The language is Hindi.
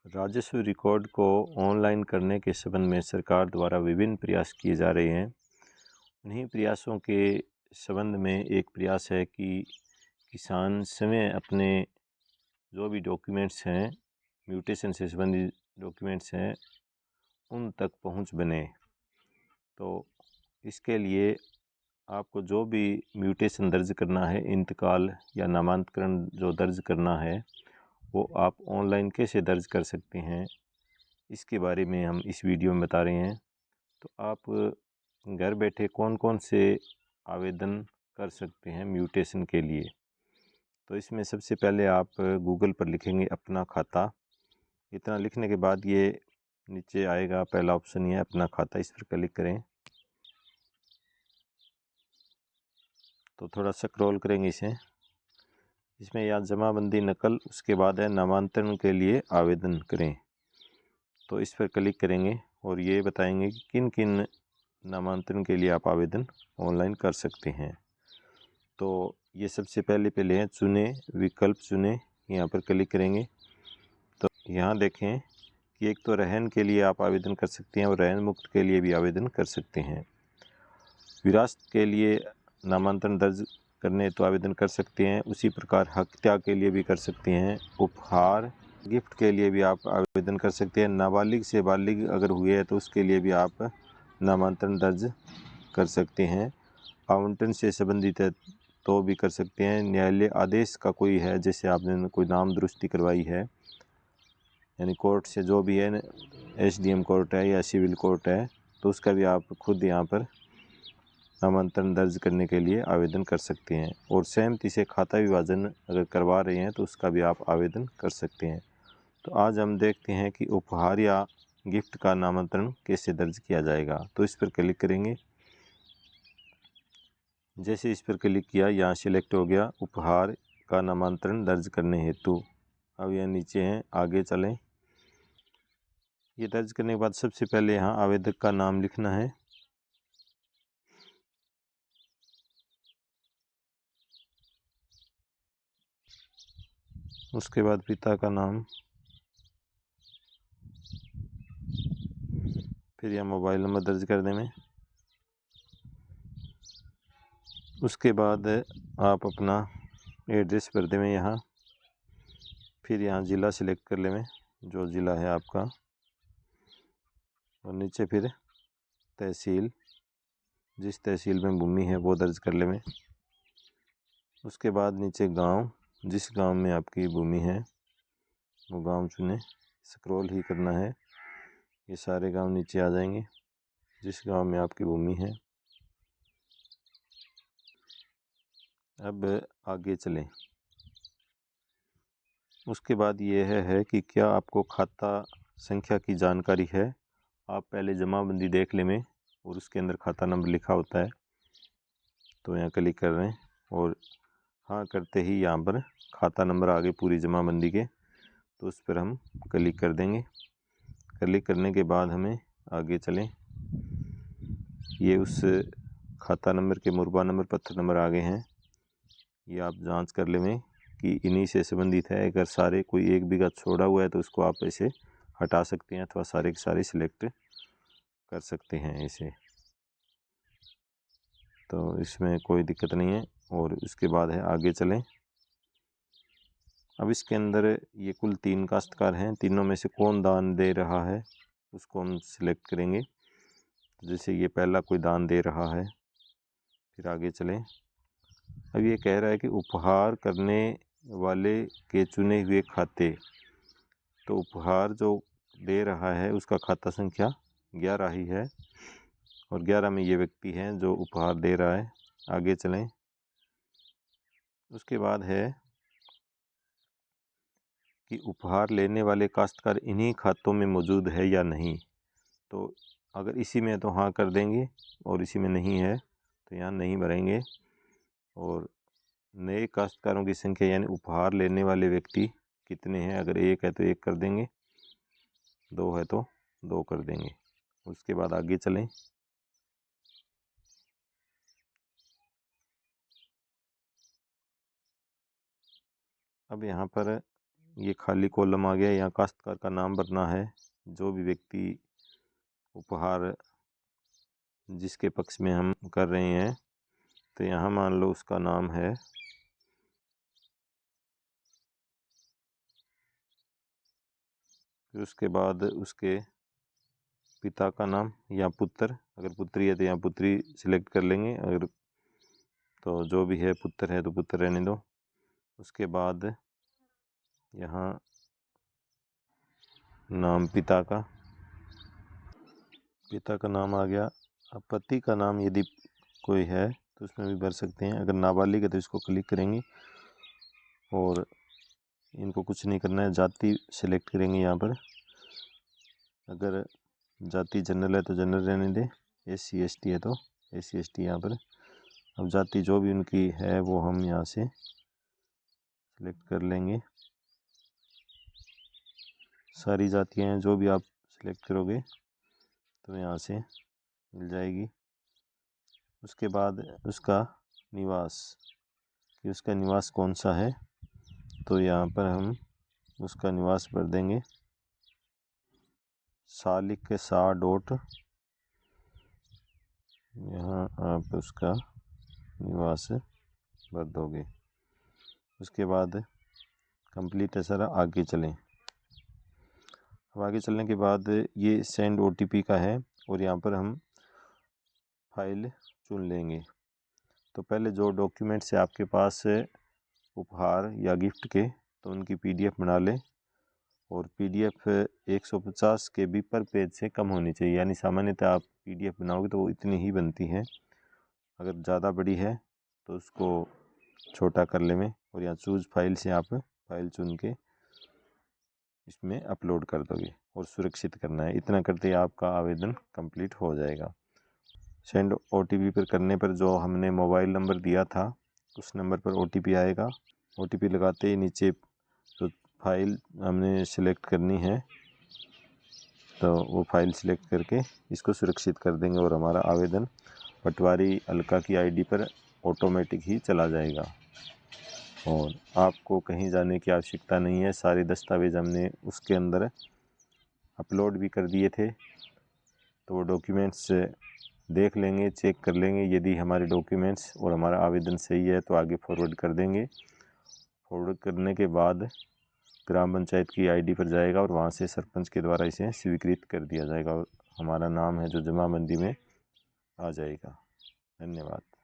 राजस्व रिकॉर्ड को ऑनलाइन करने के संबंध में सरकार द्वारा विभिन्न प्रयास किए जा रहे हैं। उन्हीं प्रयासों के संबंध में एक प्रयास है कि किसान स्वयं अपने जो भी डॉक्यूमेंट्स हैं, म्यूटेशन से संबंधित डॉक्यूमेंट्स हैं, उन तक पहुंच बने। तो इसके लिए आपको जो भी म्यूटेशन दर्ज करना है, इंतकाल या नामांतरण जो दर्ज करना है, वो आप ऑनलाइन कैसे दर्ज कर सकते हैं, इसके बारे में हम इस वीडियो में बता रहे हैं। तो आप घर बैठे कौन कौन से आवेदन कर सकते हैं म्यूटेशन के लिए। तो इसमें सबसे पहले आप गूगल पर लिखेंगे अपना खाता। इतना लिखने के बाद ये नीचे आएगा, पहला ऑप्शन ये है अपना खाता, इस पर क्लिक करें। तो थोड़ा सा स्क्रॉल करेंगे इसे। इसमें यहाँ जमाबंदी नकल, उसके बाद है नामांतरण के लिए आवेदन करें। तो इस पर क्लिक करेंगे और ये बताएंगे कि किन किन नामांतरण के लिए आप आवेदन ऑनलाइन कर सकते हैं। तो ये सबसे पहले हैं चुने विकल्प चुने, यहाँ पर क्लिक करेंगे। तो यहाँ देखें कि एक तो रहन के लिए आप आवेदन कर सकते हैं और रहन मुक्त के लिए भी आवेदन कर सकते हैं। विरासत के लिए नामांतरण दर्ज करने तो आवेदन कर सकते हैं, उसी प्रकार हत्या के लिए भी कर सकते हैं। उपहार गिफ्ट के लिए भी आप आवेदन कर सकते हैं। नाबालिग से बालिग अगर हुए हैं तो उसके लिए भी आप नामांतरण दर्ज कर सकते हैं। आवंटन से संबंधित है तो भी कर सकते हैं। न्यायालय आदेश का कोई है, जैसे आपने कोई नाम दुरुस्ती करवाई है, यानी कोर्ट से जो भी है, एसडीएम कोर्ट है या सिविल कोर्ट है, तो उसका भी आप खुद यहाँ पर नामांतरण दर्ज करने के लिए आवेदन कर सकते हैं। और सहमति से खाता विभाजन अगर करवा रहे हैं तो उसका भी आप आवेदन कर सकते हैं। तो आज हम देखते हैं कि उपहार या गिफ्ट का नामांतरण कैसे दर्ज किया जाएगा। तो इस पर क्लिक करेंगे। जैसे इस पर क्लिक किया, यहाँ सिलेक्ट हो गया उपहार का नामांतरण दर्ज करने हेतु। अब यह नीचे हैं, आगे चलें। ये दर्ज करने के बाद सबसे पहले यहाँ आवेदक का नाम लिखना है। उसके बाद पिता का नाम, फिर यह मोबाइल नंबर दर्ज कर दें। उसके बाद आप अपना एड्रेस भर दें यहाँ। फिर यहाँ ज़िला सिलेक्ट कर लें, जो ज़िला है आपका, और नीचे फिर तहसील, जिस तहसील में भूमि है वो दर्ज कर लें। उसके बाद नीचे गांव, जिस गांव में आपकी भूमि है वो गांव चुनें। स्क्रॉल ही करना है, ये सारे गांव नीचे आ जाएंगे जिस गांव में आपकी भूमि है। अब आगे चलें। उसके बाद ये है कि क्या आपको खाता संख्या की जानकारी है। आप पहले जमाबंदी देख लें और उसके अंदर खाता नंबर लिखा होता है। तो यहाँ क्लिक कर रहे हैं और हाँ करते ही यहाँ पर खाता नंबर आगे पूरी जमाबंदी के, तो उस पर हम क्लिक कर देंगे। क्लिक करने के बाद हमें आगे चलें। ये उस खाता नंबर के मुरबा नंबर पत्थर नंबर आगे हैं, ये आप जांच कर लें कि इन्हीं से संबंधित है। अगर सारे कोई एक बीघा छोड़ा हुआ है तो उसको आप ऐसे हटा सकते हैं अथवा सारे के सारे सिलेक्ट कर सकते हैं ऐसे। तो इसमें कोई दिक्कत नहीं है। और उसके बाद है आगे चलें। अब इसके अंदर ये कुल 3 काश्तकार हैं, तीनों में से कौन दान दे रहा है उसको हम सिलेक्ट करेंगे। जैसे ये पहला कोई दान दे रहा है, फिर आगे चलें। अब ये कह रहा है कि उपहार करने वाले के चुने हुए खाते, तो उपहार जो दे रहा है उसका खाता संख्या 11 ही है और 11 में ये व्यक्ति हैं जो उपहार दे रहा है। आगे चलें। उसके बाद है कि उपहार लेने वाले काश्तकार इन्हीं खातों में मौजूद है या नहीं। तो अगर इसी में तो हाँ कर देंगे और इसी में नहीं है तो यहाँ नहीं भरेंगे। और नए काश्तकारों की संख्या यानी उपहार लेने वाले व्यक्ति कितने हैं, अगर 1 है तो 1 कर देंगे, 2 है तो 2 कर देंगे। उसके बाद आगे चलें। अब यहाँ पर ये खाली कॉलम आ गया। यहाँ काश्तकार का नाम भरना है। जो भी व्यक्ति उपहार जिसके पक्ष में हम कर रहे हैं, तो यहाँ मान लो उसका नाम है फिर उसके बाद उसके पिता का नाम या पुत्र, अगर पुत्री है तो यहाँ पुत्री सिलेक्ट कर लेंगे, अगर तो जो भी है पुत्र है तो पुत्र रहने दो। उसके बाद यहाँ नाम पिता का नाम आ गया। अब पति का नाम यदि कोई है तो उसमें भी भर सकते हैं। अगर नाबालिग है तो इसको क्लिक करेंगे और इनको कुछ नहीं करना है। जाति सिलेक्ट करेंगे यहाँ पर। अगर जाति जनरल है तो जनरल रहने दें, SC ST है तो SC ST यहाँ पर। अब जाति जो भी उनकी है वो हम यहाँ से सिलेक्ट कर लेंगे। सारी जातियाँ हैं, जो भी आप सिलेक्ट करोगे तो यहाँ से मिल जाएगी। उसके बाद उसका निवास, कि उसका निवास कौन सा है, तो यहाँ पर हम उसका निवास भर देंगे। सालिक के सा डॉट, यहाँ आप उसका निवास भर दोगे। उसके बाद कंप्लीट है सारा। आगे चलें। अब आगे चलने के बाद ये सेंड OTP का है और यहाँ पर हम फाइल चुन लेंगे। तो पहले जो डॉक्यूमेंट्स है आपके पास उपहार या गिफ्ट के, तो उनकी PDF बना लें। और PDF 150 KB पर पेज से कम होनी चाहिए, यानी सामान्यतः आप PDF बनाओगे तो वो इतनी ही बनती है। अगर ज़्यादा बड़ी है तो उसको छोटा कर लें और यहाँ चूज़ फाइल से आप फाइल चुन के इसमें अपलोड कर दोगे और सुरक्षित करना है। इतना करते ही आपका आवेदन कंप्लीट हो जाएगा। सेंड OTP पर करने पर जो हमने मोबाइल नंबर दिया था उस नंबर पर OTP आएगा। OTP लगाते ही नीचे तो फाइल हमने सिलेक्ट करनी है, तो वो फाइल सिलेक्ट करके इसको सुरक्षित कर देंगे और हमारा आवेदन पटवारी अलका की ID पर ऑटोमेटिक ही चला जाएगा और आपको कहीं जाने की आवश्यकता नहीं है। सारे दस्तावेज़ हमने उसके अंदर अपलोड भी कर दिए थे, तो वो डॉक्यूमेंट्स देख लेंगे, चेक कर लेंगे। यदि हमारे डॉक्यूमेंट्स और हमारा आवेदन सही है तो आगे फॉरवर्ड कर देंगे। फॉरवर्ड करने के बाद ग्राम पंचायत की ID पर जाएगा और वहाँ से सरपंच के द्वारा इसे स्वीकृत कर दिया जाएगा और हमारा नाम है जो जमाबंदी में आ जाएगा। धन्यवाद।